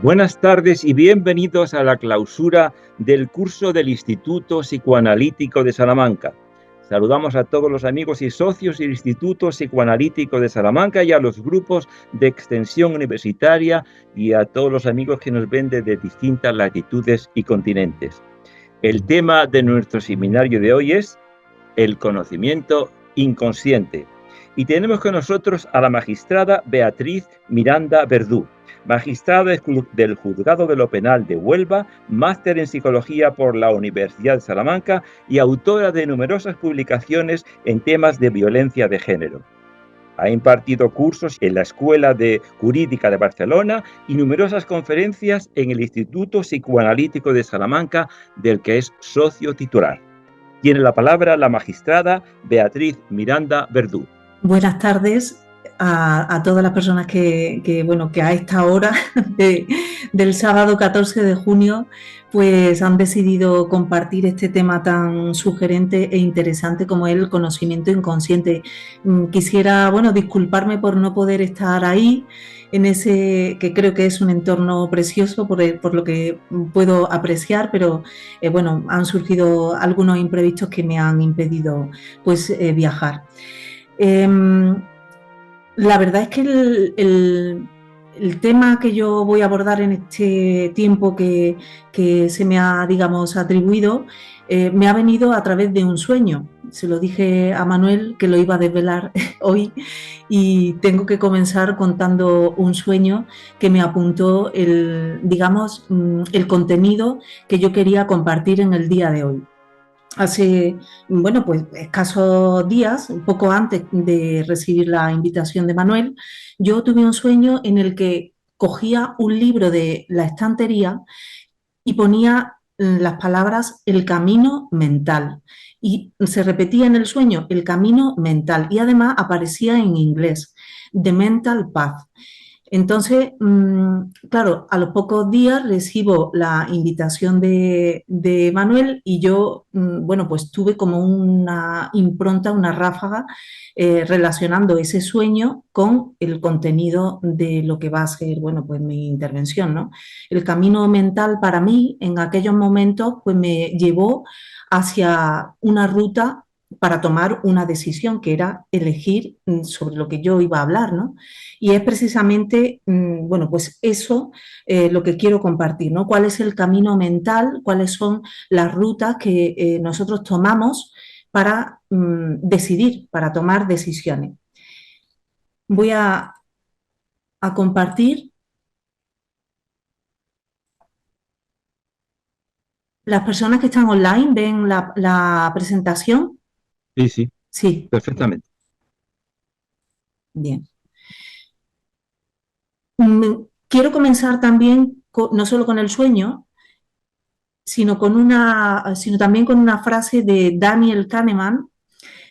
Buenas tardes y bienvenidos a la clausura del curso del Instituto Psicoanalítico de Salamanca. Saludamos a todos los amigos y socios del Instituto Psicoanalítico de Salamanca y a los grupos de extensión universitaria y a todos los amigos que nos ven desde distintas latitudes y continentes. El tema de nuestro seminario de hoy es el conocimiento inconsciente. Y tenemos con nosotros a la magistrada Beatriz Miranda Verdú, magistrada del Juzgado de lo Penal de Huelva, máster en Psicología por la Universidad de Salamanca y autora de numerosas publicaciones en temas de violencia de género. Ha impartido cursos en la Escuela de Jurídica de Barcelona y numerosas conferencias en el Instituto Psicoanalítico de Salamanca, del que es socio titular. Tiene la palabra la magistrada Beatriz Miranda Verdú. Buenas tardes a todas las personas que a esta hora del sábado 14 de junio pues han decidido compartir este tema tan sugerente e interesante como es el conocimiento inconsciente. Quisiera, disculparme por no poder estar ahí en ese que creo que es un entorno precioso por lo que puedo apreciar, pero han surgido algunos imprevistos que me han impedido viajar. La verdad es que el tema que yo voy a abordar en este tiempo que se me ha, atribuido, me ha venido a través de un sueño. Se lo dije a Manuel que lo iba a desvelar hoy y tengo que comenzar contando un sueño que me apuntó el contenido que yo quería compartir en el día de hoy. Hace, escasos días, un poco antes de recibir la invitación de Manuel, yo tuve un sueño en el que cogía un libro de la estantería y ponía las palabras el camino mental. Y se repetía en el sueño el camino mental y además aparecía en inglés, The Mental Path. Entonces, claro, a los pocos días recibo la invitación de Manuel y yo, tuve como una impronta, una ráfaga relacionando ese sueño con el contenido de lo que va a ser, mi intervención, ¿no? El camino mental para mí en aquellos momentos, pues me llevó hacia una ruta para tomar una decisión que era elegir sobre lo que yo iba a hablar, ¿no? Y es precisamente, eso lo que quiero compartir, ¿no? ¿Cuál es el camino mental? ¿Cuáles son las rutas que nosotros tomamos para decidir, para tomar decisiones? Voy a compartir. ¿Las personas que están online ven la presentación? Sí, Sí. perfectamente. Bien. Quiero comenzar también, no solo con el sueño, sino también con una frase de Daniel Kahneman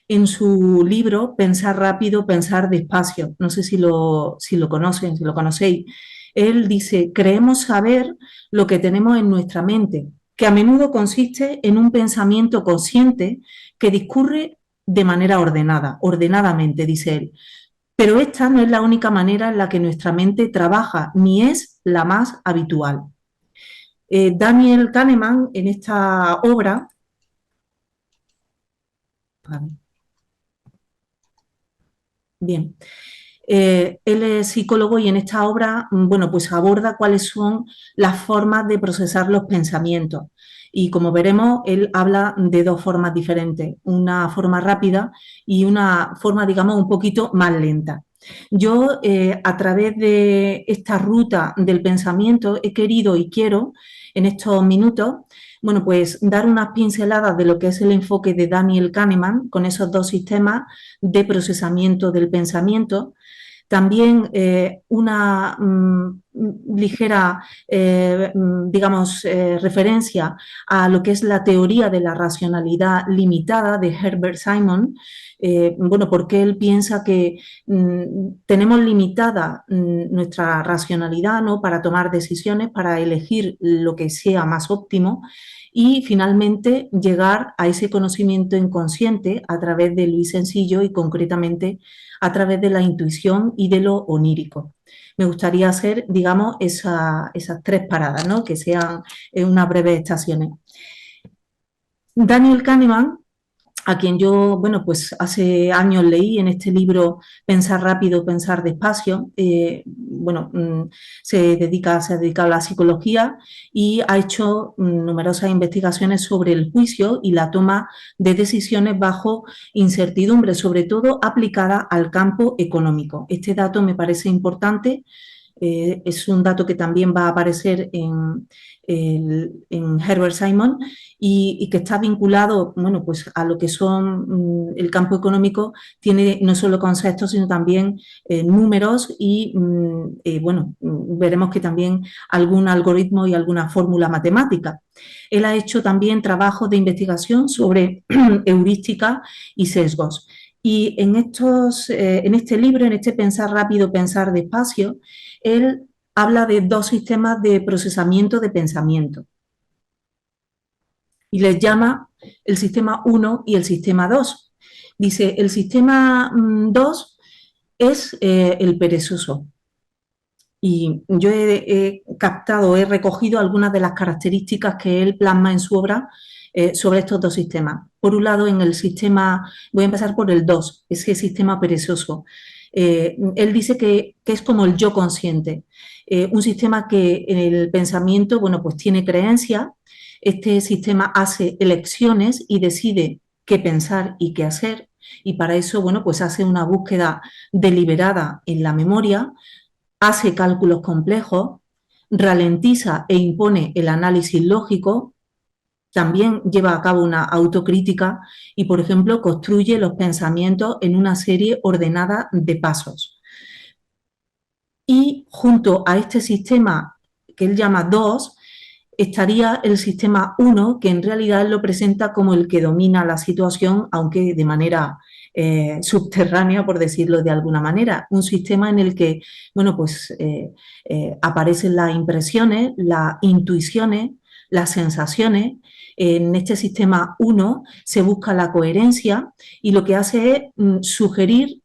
en su libro Pensar rápido, pensar despacio. No sé si lo conocen, si lo conocéis. Él dice, creemos saber lo que tenemos en nuestra mente, que a menudo consiste en un pensamiento consciente que discurre de manera ordenada, ordenadamente, dice él. Pero esta no es la única manera en la que nuestra mente trabaja, ni es la más habitual. Daniel Kahneman, en esta obra, bien, él es psicólogo y en esta obra, aborda cuáles son las formas de procesar los pensamientos. Y como veremos, él habla de dos formas diferentes, una forma rápida y una forma, un poquito más lenta. Yo, a través de esta ruta del pensamiento, he querido y quiero, en estos minutos, dar unas pinceladas de lo que es el enfoque de Daniel Kahneman con esos dos sistemas de procesamiento del pensamiento. También una ligera, referencia a lo que es la teoría de la racionalidad limitada de Herbert Simon, porque él piensa que tenemos limitada nuestra racionalidad, ¿no?, para tomar decisiones, para elegir lo que sea más óptimo y finalmente llegar a ese conocimiento inconsciente a través de lo sencillo y concretamente a través de la intuición y de lo onírico. Me gustaría hacer, digamos, esas tres paradas, ¿no? Que sean unas breves estaciones. Daniel Kahneman, a quien yo, bueno, pues hace años leí en este libro Pensar rápido, pensar despacio. Se ha dedicado a la psicología y ha hecho numerosas investigaciones sobre el juicio y la toma de decisiones bajo incertidumbre, sobre todo aplicada al campo económico. Este dato me parece importante. Es un dato que también va a aparecer en Herbert Simon y que está vinculado, bueno, pues a lo que son el campo económico, tiene no solo conceptos, sino también números y, veremos que también algún algoritmo y alguna fórmula matemática. Él ha hecho también trabajos de investigación sobre heurística y sesgos. Y en este libro, en este Pensar rápido, pensar despacio, él habla de dos sistemas de procesamiento de pensamiento y les llama el sistema 1 y el sistema 2. Dice, el sistema 2 es el perezoso. Y yo he recogido algunas de las características que él plasma en su obra sobre estos dos sistemas. Por un lado, en el sistema, voy a empezar por el 2, ese sistema perezoso. Él dice que es como el yo consciente, un sistema que en el pensamiento, bueno, pues tiene creencias. Este sistema hace elecciones y decide qué pensar y qué hacer, y para eso, bueno, pues hace una búsqueda deliberada en la memoria, hace cálculos complejos, ralentiza e impone el análisis lógico, también lleva a cabo una autocrítica y, por ejemplo, construye los pensamientos en una serie ordenada de pasos. Y junto a este sistema que él llama 2, estaría el sistema 1, que en realidad él lo presenta como el que domina la situación, aunque de manera subterránea, por decirlo de alguna manera. Un sistema en el que, bueno, pues aparecen las impresiones, las intuiciones, las sensaciones. En este sistema 1 se busca la coherencia y lo que hace es sugerir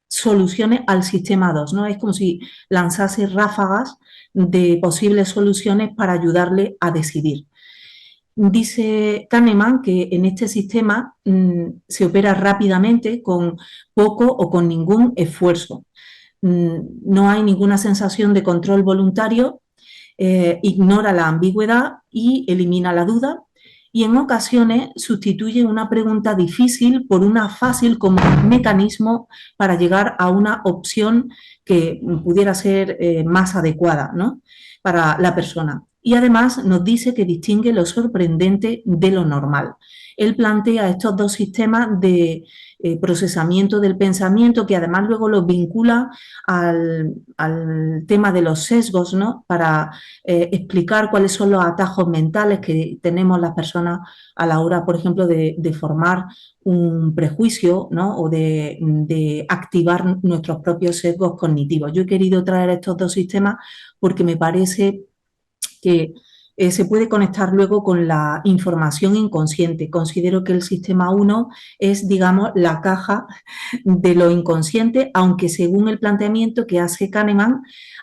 soluciones al sistema 2, ¿no? Es como si lanzase ráfagas de posibles soluciones para ayudarle a decidir. Dice Kahneman que en este sistema se opera rápidamente con poco o con ningún esfuerzo. No hay ninguna sensación de control voluntario, ignora la ambigüedad y elimina la duda, y en ocasiones sustituye una pregunta difícil por una fácil como mecanismo para llegar a una opción que pudiera ser más adecuada, ¿no?, para la persona. Y además nos dice que distingue lo sorprendente de lo normal. Él plantea estos dos sistemas de procesamiento del pensamiento, que además luego los vincula al tema de los sesgos, ¿no?, para explicar cuáles son los atajos mentales que tenemos las personas a la hora, por ejemplo, de formar un prejuicio, ¿no?, o de activar nuestros propios sesgos cognitivos. Yo he querido traer estos dos sistemas porque me parece que se puede conectar luego con la información inconsciente. Considero que el sistema 1 es, digamos, la caja de lo inconsciente, aunque según el planteamiento que hace Kahneman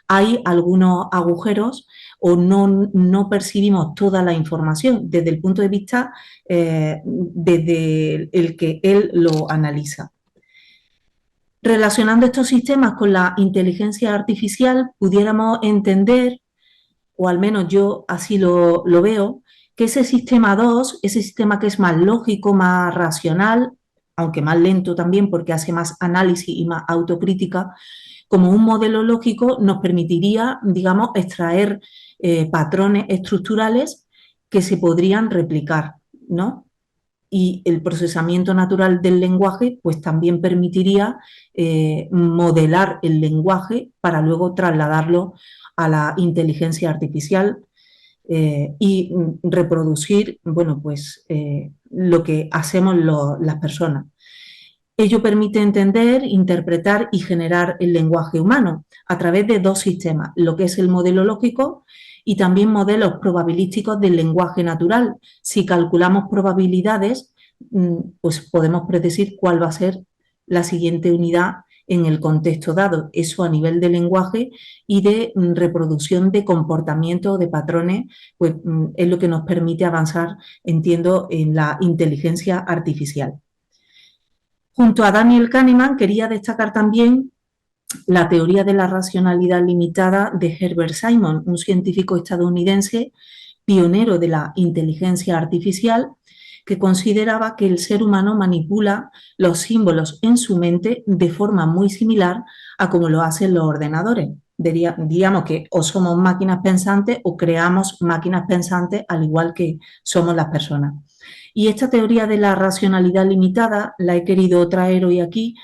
hay algunos agujeros o no percibimos toda la información desde el punto de vista desde el que él lo analiza. Relacionando estos sistemas con la inteligencia artificial, pudiéramos entender, o al menos yo así lo veo, que ese sistema 2, ese sistema que es más lógico, más racional, aunque más lento también porque hace más análisis y más autocrítica, como un modelo lógico nos permitiría, digamos, extraer patrones estructurales que se podrían replicar, ¿no? Y el procesamiento natural del lenguaje pues también permitiría modelar el lenguaje para luego trasladarlo a la inteligencia artificial y reproducir, bueno, pues lo que hacemos las personas. Ello permite entender, interpretar y generar el lenguaje humano a través de dos sistemas, lo que es el modelo lógico y también modelos probabilísticos del lenguaje natural. Si calculamos probabilidades, pues podemos predecir cuál va a ser la siguiente unidad en el contexto dado. Eso a nivel de lenguaje y de reproducción de comportamiento o de patrones, pues es lo que nos permite avanzar, entiendo, en la inteligencia artificial. Junto a Daniel Kahneman quería destacar también la teoría de la racionalidad limitada de Herbert Simon, un científico estadounidense pionero de la inteligencia artificial, que consideraba que el ser humano manipula los símbolos en su mente de forma muy similar a como lo hacen los ordenadores. Diríamos que o somos máquinas pensantes o creamos máquinas pensantes al igual que somos las personas. Y esta teoría de la racionalidad limitada la he querido traer hoy aquí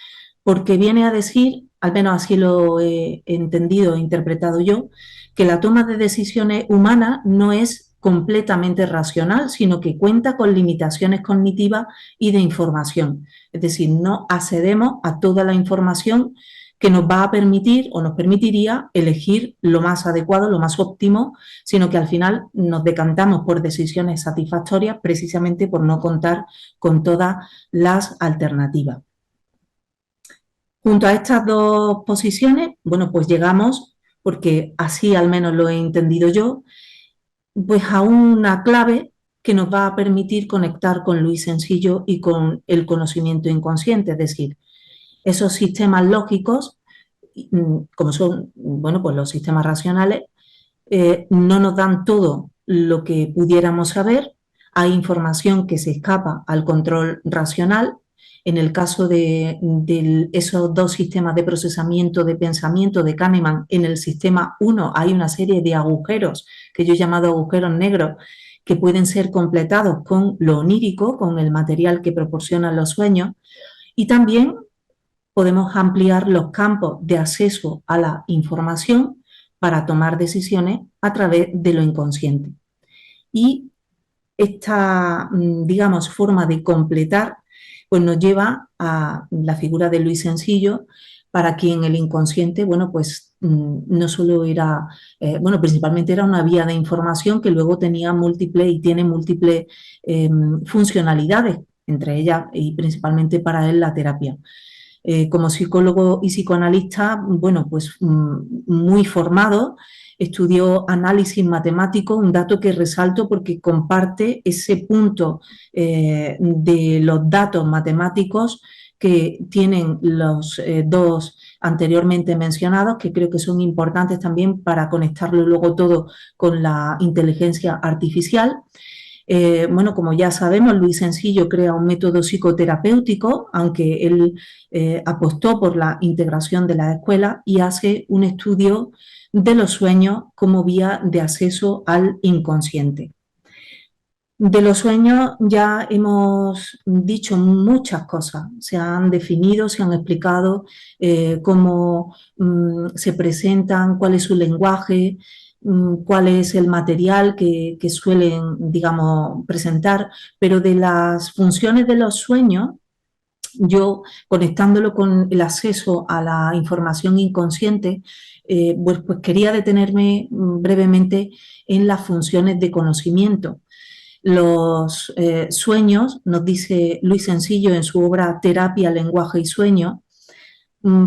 porque viene a decir, al menos así lo he entendido e interpretado yo, que la toma de decisiones humana no es completamente racional, sino que cuenta con limitaciones cognitivas y de información. Es decir, no accedemos a toda la información que nos va a permitir o nos permitiría elegir lo más adecuado, lo más óptimo, sino que al final nos decantamos por decisiones satisfactorias precisamente por no contar con todas las alternativas. Junto a estas dos posiciones, bueno, pues llegamos, porque así al menos lo he entendido yo, pues a una clave que nos va a permitir conectar con Luis Sencillo y con el conocimiento inconsciente, es decir, esos sistemas lógicos, como son, bueno, pues los sistemas racionales, no nos dan todo lo que pudiéramos saber, hay información que se escapa al control racional. En el caso de esos dos sistemas de procesamiento de pensamiento de Kahneman, en el sistema 1 hay una serie de agujeros que yo he llamado agujeros negros que pueden ser completados con lo onírico, con el material que proporcionan los sueños, y también podemos ampliar los campos de acceso a la información para tomar decisiones a través de lo inconsciente. Y esta, digamos, forma de completar, pues nos lleva a la figura de Luis Sencillo, para quien el inconsciente, bueno, pues no solo era, bueno, principalmente era una vía de información que luego tenía múltiples y tiene múltiples funcionalidades, entre ellas y principalmente para él la terapia. Como psicólogo y psicoanalista, bueno, pues muy formado, estudió análisis matemático, un dato que resalto porque comparte ese punto de los datos matemáticos que tienen los dos anteriormente mencionados, que creo que son importantes también para conectarlo luego todo con la inteligencia artificial. Bueno, como ya sabemos, Luis Sencillo crea un método psicoterapéutico, aunque él apostó por la integración de la escuela y hace un estudio de los sueños como vía de acceso al inconsciente. De los sueños ya hemos dicho muchas cosas, se han definido, se han explicado cómo se presentan, cuál es su lenguaje, cuál es el material que suelen, digamos, presentar, pero de las funciones de los sueños, yo conectándolo con el acceso a la información inconsciente, pues quería detenerme brevemente en las funciones de conocimiento. Los sueños, nos dice Luis Sencillo en su obra Terapia, Lenguaje y Sueño,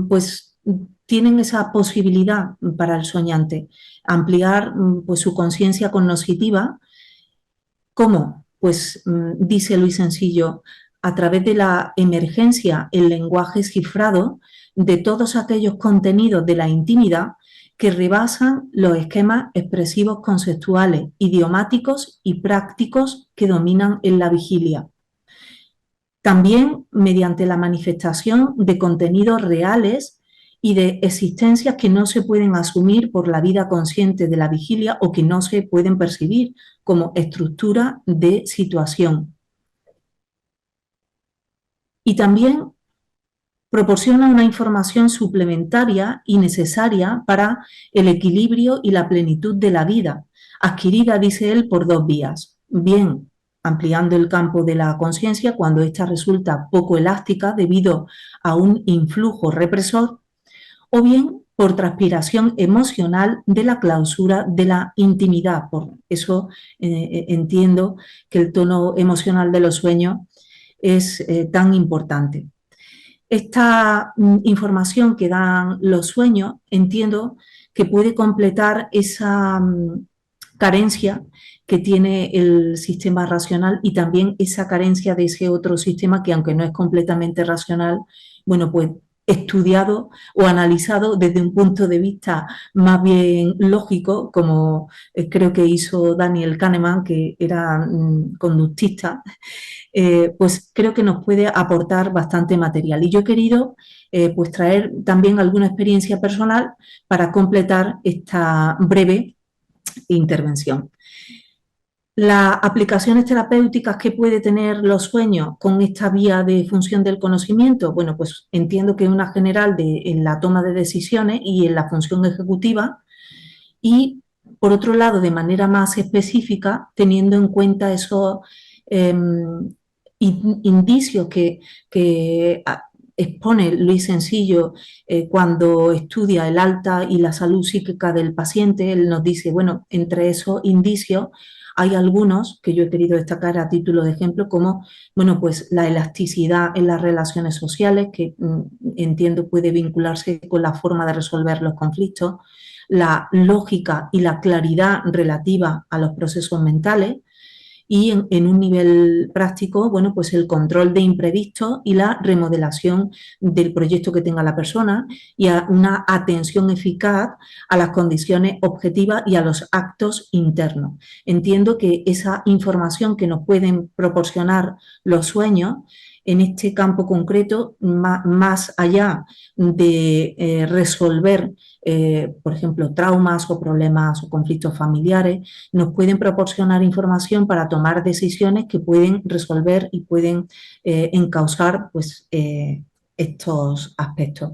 pues tienen esa posibilidad para el soñante, ampliar pues, su conciencia cognitiva. ¿Cómo? Pues dice Luis Sencillo, a través de la emergencia en lenguaje cifrado de todos aquellos contenidos de la intimidad que rebasan los esquemas expresivos conceptuales, idiomáticos y prácticos que dominan en la vigilia. También mediante la manifestación de contenidos reales y de existencias que no se pueden asumir por la vida consciente de la vigilia o que no se pueden percibir como estructura de situación. Y también proporciona una información suplementaria y necesaria para el equilibrio y la plenitud de la vida, adquirida, dice él, por dos vías. Bien, ampliando el campo de la conciencia cuando ésta resulta poco elástica debido a un influjo represor, o bien por transpiración emocional de la clausura de la intimidad. Por eso entiendo que el tono emocional de los sueños es tan importante. Esta información que dan los sueños, entiendo que puede completar esa carencia que tiene el sistema racional y también esa carencia de ese otro sistema que, aunque no es completamente racional, bueno, pues estudiado o analizado desde un punto de vista más bien lógico, como creo que hizo Daniel Kahneman, que era conductista, pues creo que nos puede aportar bastante material. Y yo he querido pues traer también alguna experiencia personal para completar esta breve intervención. Las aplicaciones terapéuticas que puede tener los sueños con esta vía de función del conocimiento, bueno, pues entiendo que es una general en la toma de decisiones y en la función ejecutiva, y por otro lado, de manera más específica, teniendo en cuenta esos eh, indicios que expone Luis Sencillo cuando estudia el alta y la salud psíquica del paciente. Él nos dice, bueno, entre esos indicios hay algunos que yo he querido destacar a título de ejemplo, como, bueno, pues la elasticidad en las relaciones sociales, que entiendo puede vincularse con la forma de resolver los conflictos, la lógica y la claridad relativa a los procesos mentales, y en un nivel práctico, bueno, pues el control de imprevistos y la remodelación del proyecto que tenga la persona, y a una atención eficaz a las condiciones objetivas y a los actos internos. Entiendo que esa información que nos pueden proporcionar los sueños en este campo concreto, más allá de resolver, por ejemplo, traumas o problemas o conflictos familiares, nos pueden proporcionar información para tomar decisiones que pueden resolver y pueden encauzar pues, estos aspectos.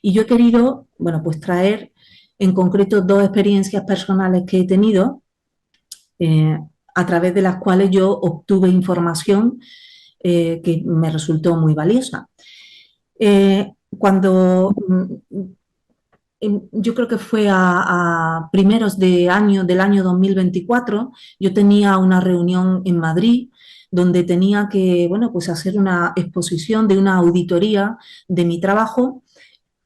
Y yo he querido, bueno, pues traer en concreto dos experiencias personales que he tenido, a través de las cuales yo obtuve información que me resultó muy valiosa. Cuando yo creo que fue a primeros del año 2024, yo tenía una reunión en Madrid donde tenía que, bueno, pues hacer una exposición de una auditoría de mi trabajo,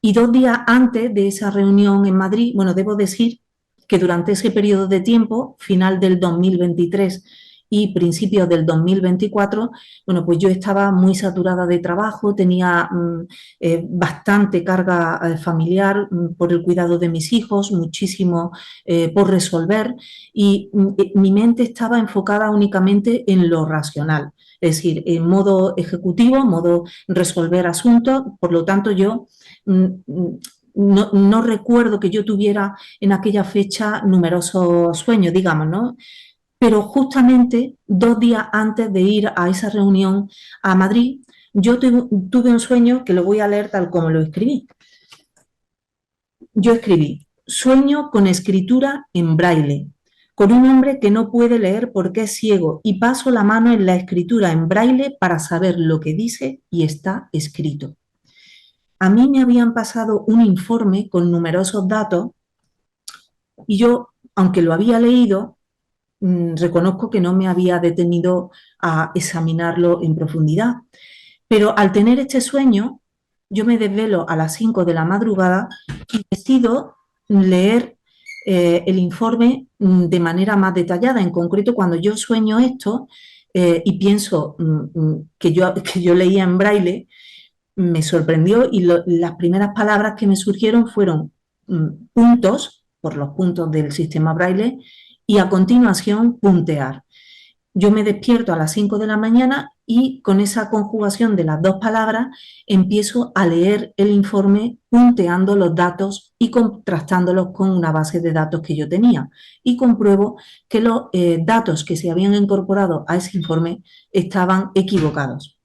y 2 días antes de esa reunión en Madrid, bueno, debo decir que durante ese periodo de tiempo, final del 2023 y principios del 2024, bueno, pues yo estaba muy saturada de trabajo, tenía bastante carga familiar por el cuidado de mis hijos, muchísimo por resolver, y mi mente estaba enfocada únicamente en lo racional, es decir, en modo ejecutivo, modo resolver asuntos. Por lo tanto, yo no recuerdo que yo tuviera en aquella fecha numerosos sueños, digamos, ¿no? Pero justamente 2 días antes de ir a esa reunión a Madrid, yo tuve un sueño que lo voy a leer tal como lo escribí. Yo escribí: sueño con escritura en braille, con un hombre que no puede leer porque es ciego, y paso la mano en la escritura en braille para saber lo que dice y está escrito. A mí me habían pasado un informe con numerosos datos y yo, aunque lo había leído, reconozco que no me había detenido a examinarlo en profundidad. Pero al tener este sueño, yo me desvelo a las 5 de la madrugada y decido leer el informe de manera más detallada. En concreto, cuando yo sueño esto y pienso que yo leía en braille, me sorprendió, y las primeras palabras que me surgieron fueron puntos, por los puntos del sistema braille, y a continuación puntear. Yo me despierto a las 5 de la mañana y con esa conjugación de las dos palabras empiezo a leer el informe punteando los datos y contrastándolos con una base de datos que yo tenía, y compruebo que los datos que se habían incorporado a ese informe estaban equivocados.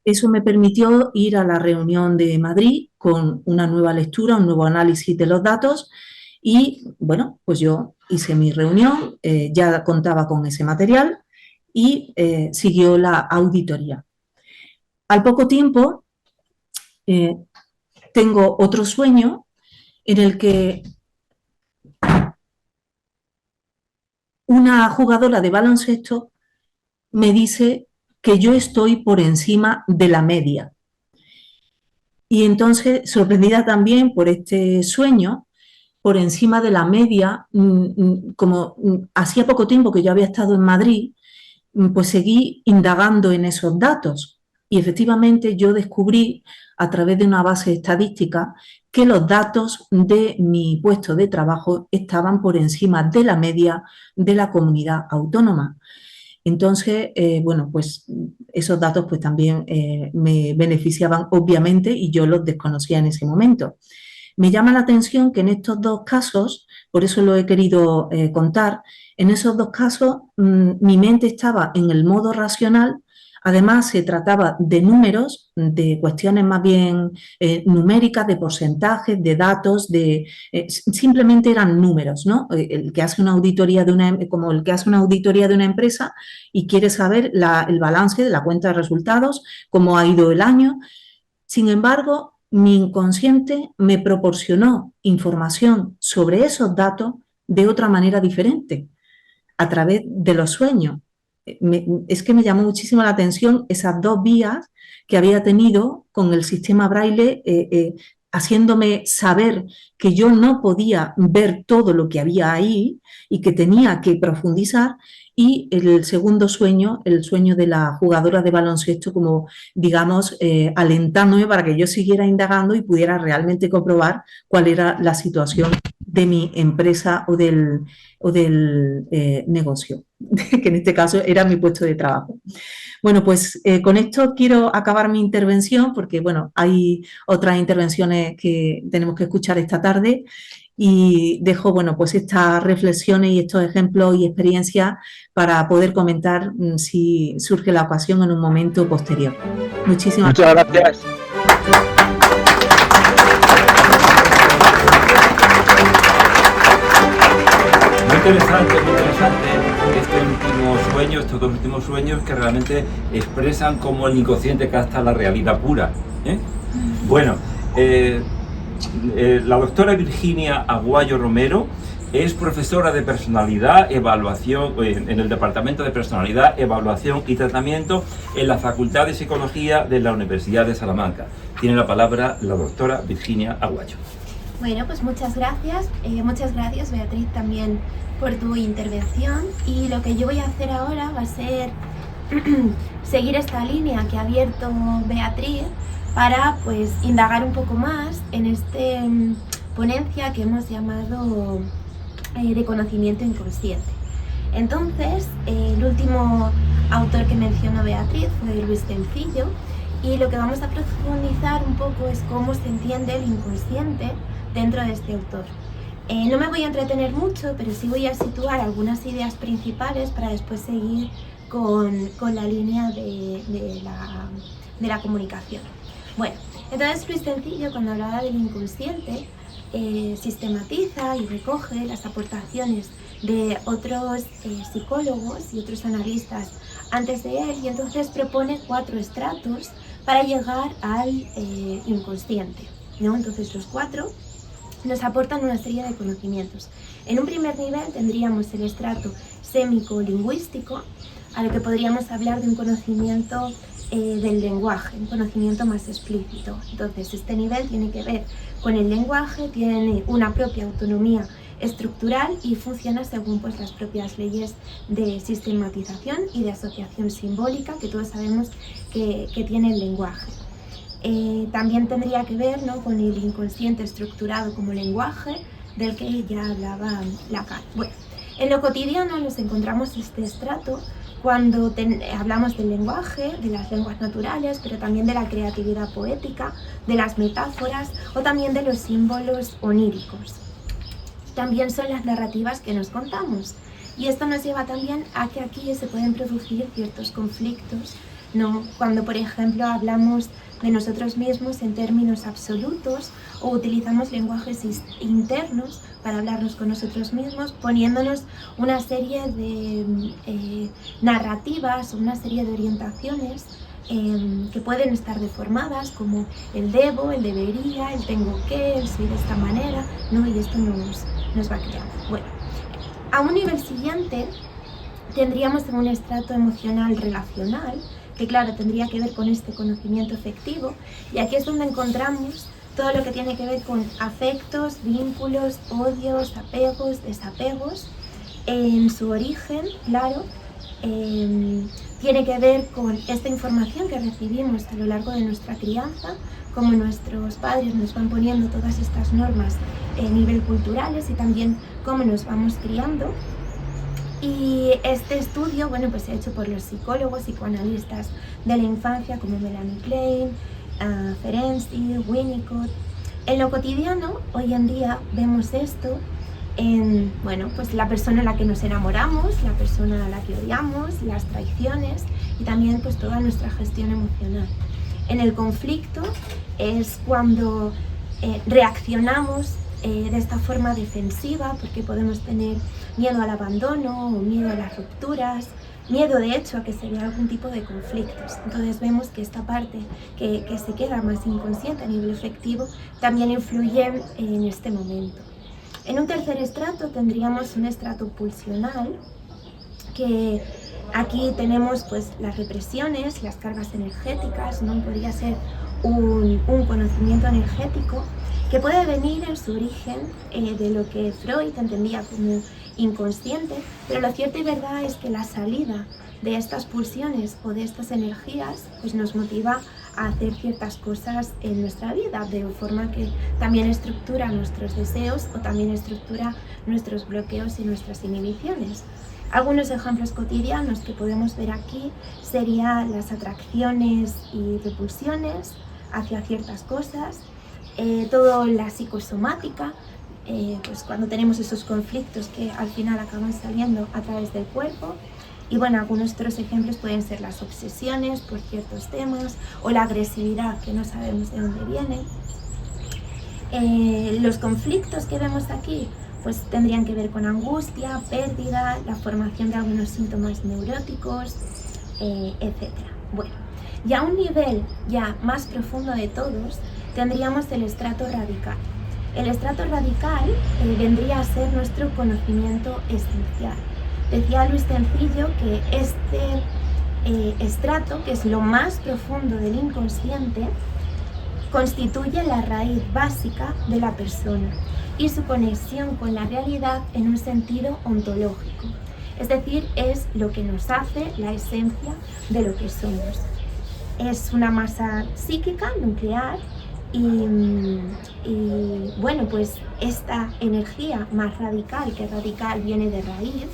Eso me permitió ir a la reunión de Madrid con una nueva lectura, un nuevo análisis de los datos, y bueno, pues yo hice mi reunión, ya contaba con ese material, y siguió la auditoría. Al poco tiempo tengo otro sueño en el que una jugadora de baloncesto me dice que yo estoy por encima de la media. Y entonces, sorprendida también por este sueño, por encima de la media, como hacía poco tiempo que yo había estado en Madrid, pues seguí indagando en esos datos y efectivamente yo descubrí a través de una base estadística que los datos de mi puesto de trabajo estaban por encima de la media de la comunidad autónoma. Entonces, bueno, pues esos datos pues también me beneficiaban obviamente y yo los desconocía en ese momento. Me llama la atención que en estos dos casos, por eso lo he querido contar, en esos dos casos mi mente estaba en el modo racional, además se trataba de números, de cuestiones más bien numéricas, de porcentajes, de datos, simplemente eran números, ¿no? El que hace una auditoría como el que hace una auditoría de una empresa y quiere saber el balance de la cuenta de resultados, cómo ha ido el año. Sin embargo, mi inconsciente me proporcionó información sobre esos datos de otra manera diferente, a través de los sueños. Es que me llamó muchísimo la atención esas dos vías que había tenido con el sistema Braille, haciéndome saber que yo no podía ver todo lo que había ahí y que tenía que profundizar. Y el segundo sueño, el sueño de la jugadora de baloncesto, como digamos, alentándome para que yo siguiera indagando y pudiera realmente comprobar cuál era la situación de mi empresa o del negocio, que en este caso era mi puesto de trabajo. Bueno, pues con esto quiero acabar mi intervención porque, bueno, hay otras intervenciones que tenemos que escuchar esta tarde y dejo, bueno, pues estas reflexiones y estos ejemplos y experiencias para poder comentar si surge la ocasión en un momento posterior. Muchísimas gracias. Muy interesante estos dos últimos sueños que realmente expresan cómo el inconsciente capta la realidad pura. Bueno, la doctora Virginia Aguayo Romero es profesora de personalidad, evaluación en el Departamento de Personalidad, Evaluación y Tratamiento en la Facultad de Psicología de la Universidad de Salamanca. Tiene la palabra la doctora Virginia Aguayo. Bueno, pues muchas gracias Beatriz también por tu intervención, y lo que yo voy a hacer ahora va a ser seguir esta línea que ha abierto Beatriz para pues indagar un poco más en esta ponencia que hemos llamado de conocimiento inconsciente. Entonces, el último autor que mencionó Beatriz fue Luis Sencillo, y lo que vamos a profundizar un poco es cómo se entiende el inconsciente dentro de este autor. No me voy a entretener mucho, pero sí voy a situar algunas ideas principales para después seguir con la línea de la comunicación. Bueno, entonces Luis Sencillo, cuando hablaba del inconsciente, sistematiza y recoge las aportaciones de otros psicólogos y otros analistas antes de él, y entonces propone 4 estratos para llegar al inconsciente, ¿no? Entonces los 4 nos aportan una serie de conocimientos. En un primer nivel tendríamos el estrato sémico-lingüístico, a lo que podríamos hablar de un conocimiento del lenguaje, un conocimiento más explícito. Entonces este nivel tiene que ver con el lenguaje, tiene una propia autonomía estructural y funciona según pues las propias leyes de sistematización y de asociación simbólica que todos sabemos que tiene el lenguaje. También tendría que ver, ¿no?, con el inconsciente estructurado como lenguaje, del que ya hablaba Lacan. Bueno, en lo cotidiano nos encontramos este estrato cuando hablamos del lenguaje, de las lenguas naturales, pero también de la creatividad poética, de las metáforas o también de los símbolos oníricos. También son las narrativas que nos contamos. Y esto nos lleva también a que aquí se pueden producir ciertos conflictos, ¿no? Cuando, por ejemplo, hablamos de nosotros mismos en términos absolutos o utilizamos lenguajes internos para hablarnos con nosotros mismos, poniéndonos una serie de narrativas o una serie de orientaciones que pueden estar deformadas, como el debo, el debería, el tengo que, el soy de esta manera, ¿no? Y esto nos va creando. Bueno, a un nivel siguiente tendríamos un estrato emocional relacional, que claro, tendría que ver con este conocimiento efectivo, y aquí es donde encontramos todo lo que tiene que ver con afectos, vínculos, odios, apegos, desapegos. En su origen, claro, tiene que ver con esta información que recibimos a lo largo de nuestra crianza, como nuestros padres nos van poniendo todas estas normas a nivel culturales y también cómo nos vamos criando. Y este estudio, bueno, pues se ha hecho por los psicólogos, psicoanalistas de la infancia como Melanie Klein, Ferenczi, Winnicott. En lo cotidiano, hoy en día, vemos esto en, bueno, pues la persona a la que nos enamoramos, la persona a la que odiamos, las traiciones y también pues toda nuestra gestión emocional. En el conflicto es cuando reaccionamos de esta forma defensiva, porque podemos tener miedo al abandono o miedo a las rupturas, miedo de hecho a que se vea algún tipo de conflictos. Entonces vemos que esta parte que se queda más inconsciente a nivel efectivo también influye en este momento. En un tercer estrato tendríamos un estrato pulsional, que aquí tenemos pues las represiones, las cargas energéticas, ¿no? Podría ser un conocimiento energético que puede venir en su origen de lo que Freud entendía como inconsciente, pero lo cierto y verdad es que la salida de estas pulsiones o de estas energías pues nos motiva a hacer ciertas cosas en nuestra vida, de forma que también estructura nuestros deseos o también estructura nuestros bloqueos y nuestras inhibiciones. Algunos ejemplos cotidianos que podemos ver aquí serían las atracciones y repulsiones hacia ciertas cosas, todo la psicosomática, pues cuando tenemos esos conflictos que al final acaban saliendo a través del cuerpo. Y bueno, algunos otros ejemplos pueden ser las obsesiones por ciertos temas o la agresividad que no sabemos de dónde viene. Los conflictos que vemos aquí pues tendrían que ver con angustia, pérdida, la formación de algunos síntomas neuróticos, etc. Bueno, y a un nivel ya más profundo de todos tendríamos el estrato radical. El estrato radical vendría a ser nuestro conocimiento esencial. Decía Luis Sencillo que este estrato, que es lo más profundo del inconsciente, constituye la raíz básica de la persona y su conexión con la realidad en un sentido ontológico. Es decir, es lo que nos hace la esencia de lo que somos. Es una masa psíquica nuclear y bueno, pues esta energía más radical, que radical viene de raíz,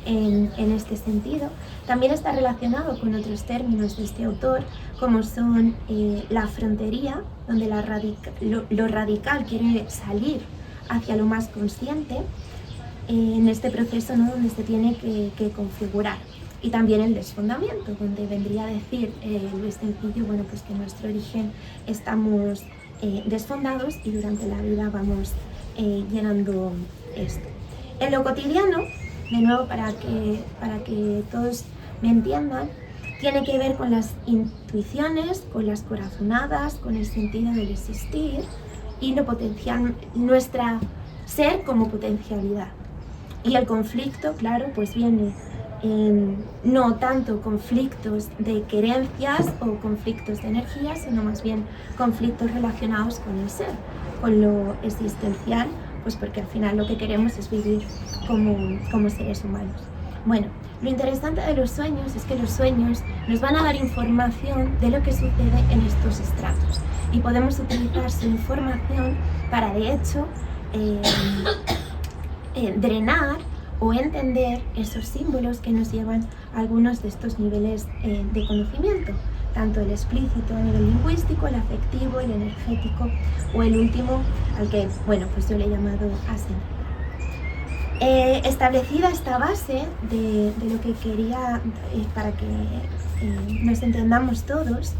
en este sentido, también está relacionado con otros términos de este autor, como son la frontería, donde lo radical quiere salir hacia lo más consciente, en este proceso, ¿no?, donde se tiene que configurar. Y también el desfondamiento, donde vendría a decir Luis Sencillo, bueno, pues que en nuestro origen estamos desfondados y durante la vida vamos llenando esto. En lo cotidiano, de nuevo para que todos me entiendan, tiene que ver con las intuiciones, con las corazonadas, con el sentido del existir y lo potencial, nuestra ser como potencialidad. Y el conflicto, claro, pues viene no tanto conflictos de querencias o conflictos de energía, sino más bien conflictos relacionados con el ser, con lo existencial, pues porque al final lo que queremos es vivir como seres humanos. Bueno, lo interesante de los sueños es que los sueños nos van a dar información de lo que sucede en estos estratos y podemos utilizar su información para, de hecho, drenar o entender esos símbolos que nos llevan a algunos de estos niveles de conocimiento, tanto el explícito a nivel lingüístico, el afectivo, el energético o el último, al que, bueno, pues yo le he llamado ascendente. Establecida esta base de lo que quería, para que nos entendamos todos,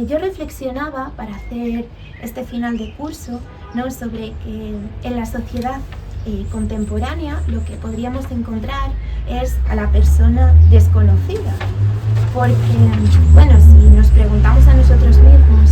yo reflexionaba para hacer este final de curso, ¿no?, sobre que en la sociedad contemporánea lo que podríamos encontrar es a la persona desconocida, porque, bueno, si nos preguntamos a nosotros mismos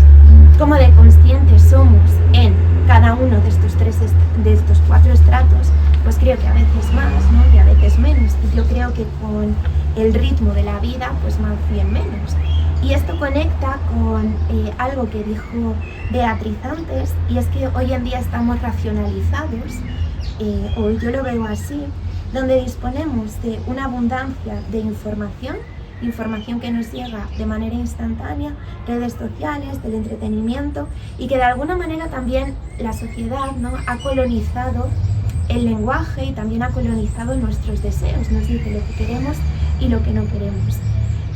cómo de conscientes somos en cada uno de estos cuatro estratos, pues creo que a veces más, ¿no?, y a veces menos. Y yo creo que con el ritmo de la vida pues más bien menos. Y esto conecta con algo que dijo Beatriz antes, y es que hoy en día estamos racionalizados, o yo lo veo así, donde disponemos de una abundancia de información que nos llega de manera instantánea, redes sociales, del entretenimiento, y que de alguna manera también la sociedad, ¿no?, ha colonizado el lenguaje y también ha colonizado nuestros deseos, nos dice lo que queremos y lo que no queremos.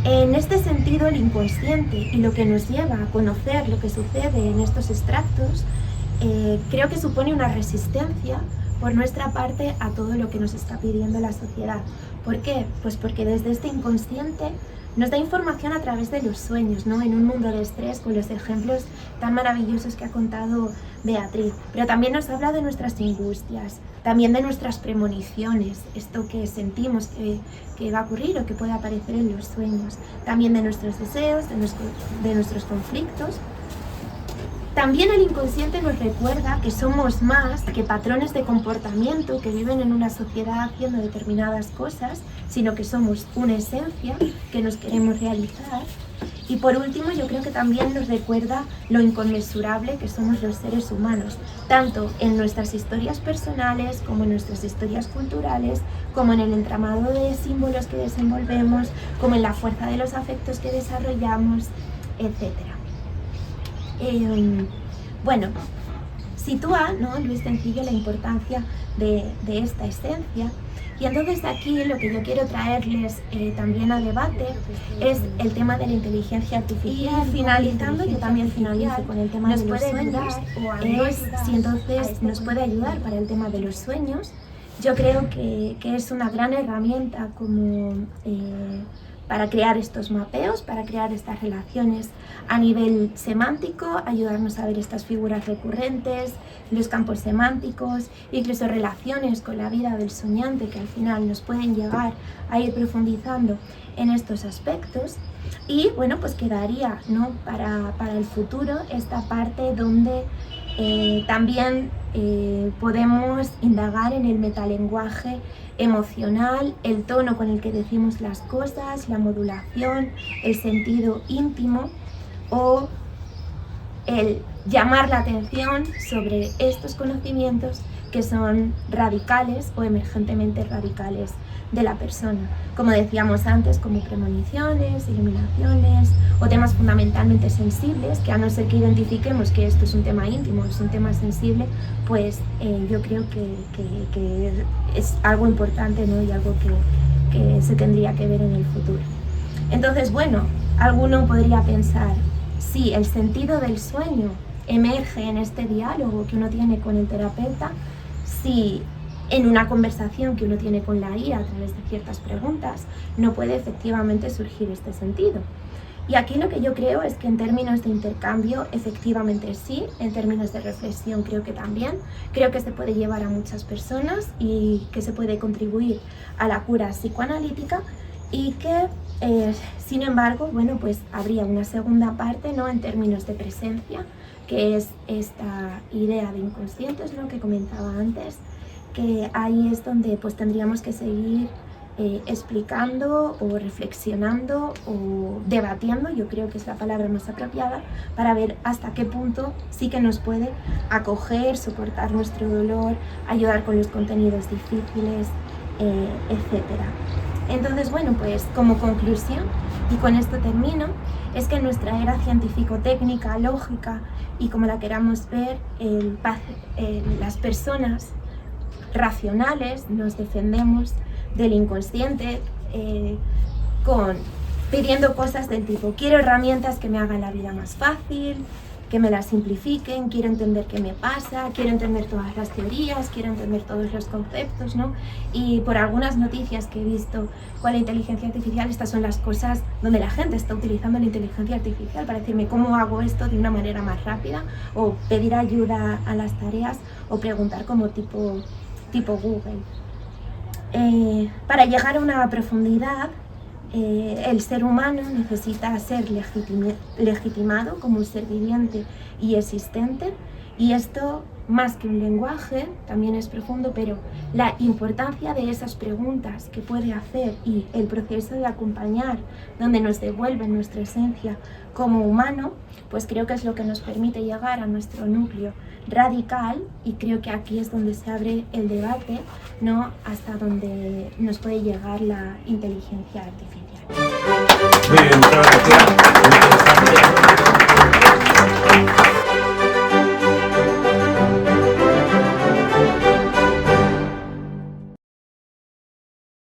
En este sentido, el inconsciente y lo que nos lleva a conocer lo que sucede en estos extractos, creo que supone una resistencia por nuestra parte a todo lo que nos está pidiendo la sociedad. ¿Por qué? Pues porque desde este inconsciente nos da información a través de los sueños, ¿no?, en un mundo de estrés, con los ejemplos tan maravillosos que ha contado Beatriz. Pero también nos habla de nuestras angustias, también de nuestras premoniciones, esto que sentimos que va a ocurrir o que puede aparecer en los sueños, también de nuestros deseos, de nuestros conflictos. También el inconsciente nos recuerda que somos más que patrones de comportamiento que viven en una sociedad haciendo determinadas cosas, sino que somos una esencia que nos queremos realizar. Y por último, yo creo que también nos recuerda lo inconmensurable que somos los seres humanos, tanto en nuestras historias personales como en nuestras historias culturales, como en el entramado de símbolos que desenvolvemos, como en la fuerza de los afectos que desarrollamos, etc. Bueno, sitúa, ¿no?, Luis Sencillo la importancia de esta esencia, y entonces aquí lo que yo quiero traerles también a debate es el tema de la inteligencia artificial. Y finalizando, yo también finalizo con el tema de los sueños, si entonces nos puede ayudar para el tema de los sueños. Yo creo que es una gran herramienta como para crear estos mapeos, para crear estas relaciones a nivel semántico, ayudarnos a ver estas figuras recurrentes, los campos semánticos, incluso relaciones con la vida del soñante que al final nos pueden llevar a ir profundizando en estos aspectos. Y bueno, pues quedaría, ¿no?, para el futuro esta parte donde también podemos indagar en el metalenguaje emocional, el tono con el que decimos las cosas, la modulación, el sentido íntimo o el llamar la atención sobre estos conocimientos que son radicales o emergentemente radicales de la persona. Como decíamos antes, como premoniciones, iluminaciones o temas fundamentalmente sensibles, que a no ser que identifiquemos que esto es un tema íntimo, es un tema sensible, pues yo creo que es algo importante, ¿no?, y algo que se tendría que ver en el futuro. Entonces, bueno, alguno podría pensar, si el sentido del sueño emerge en este diálogo que uno tiene con el terapeuta, si en una conversación que uno tiene con la IA a través de ciertas preguntas, no puede efectivamente surgir este sentido. Y aquí lo que yo creo es que en términos de intercambio, efectivamente sí, en términos de reflexión creo que también, creo que se puede llevar a muchas personas y que se puede contribuir a la cura psicoanalítica, y que sin embargo, bueno, pues habría una segunda parte, ¿no?, en términos de presencia, que es esta idea de inconscientes, ¿no?, que comentaba antes, que ahí es donde pues tendríamos que seguir explicando o reflexionando o debatiendo, yo creo que es la palabra más apropiada, para ver hasta qué punto sí que nos puede acoger, soportar nuestro dolor, ayudar con los contenidos difíciles, etc. Entonces, bueno, pues como conclusión, y con esto termino, es que en nuestra era científico-técnica, lógica y como la queramos ver, las personas racionales nos defendemos del inconsciente pidiendo cosas del tipo: quiero herramientas que me hagan la vida más fácil, que me la simplifiquen, quiero entender qué me pasa, quiero entender todas las teorías, quiero entender todos los conceptos, ¿no? Y por algunas noticias que he visto con la inteligencia artificial, estas son las cosas donde la gente está utilizando la inteligencia artificial para decirme cómo hago esto de una manera más rápida, o pedir ayuda a las tareas, o preguntar como tipo Google. Para llegar a una profundidad, el ser humano necesita ser legitimado como un ser viviente y existente, Y esto, más que un lenguaje, también es profundo, pero la importancia de esas preguntas que puede hacer y el proceso de acompañar, donde nos devuelven nuestra esencia como humano, pues creo que es lo que nos permite llegar a nuestro núcleo radical, y creo que aquí es donde se abre el debate, ¿no?, hasta donde nos puede llegar la inteligencia artificial. Muy bien, muchas gracias. Muy interesante.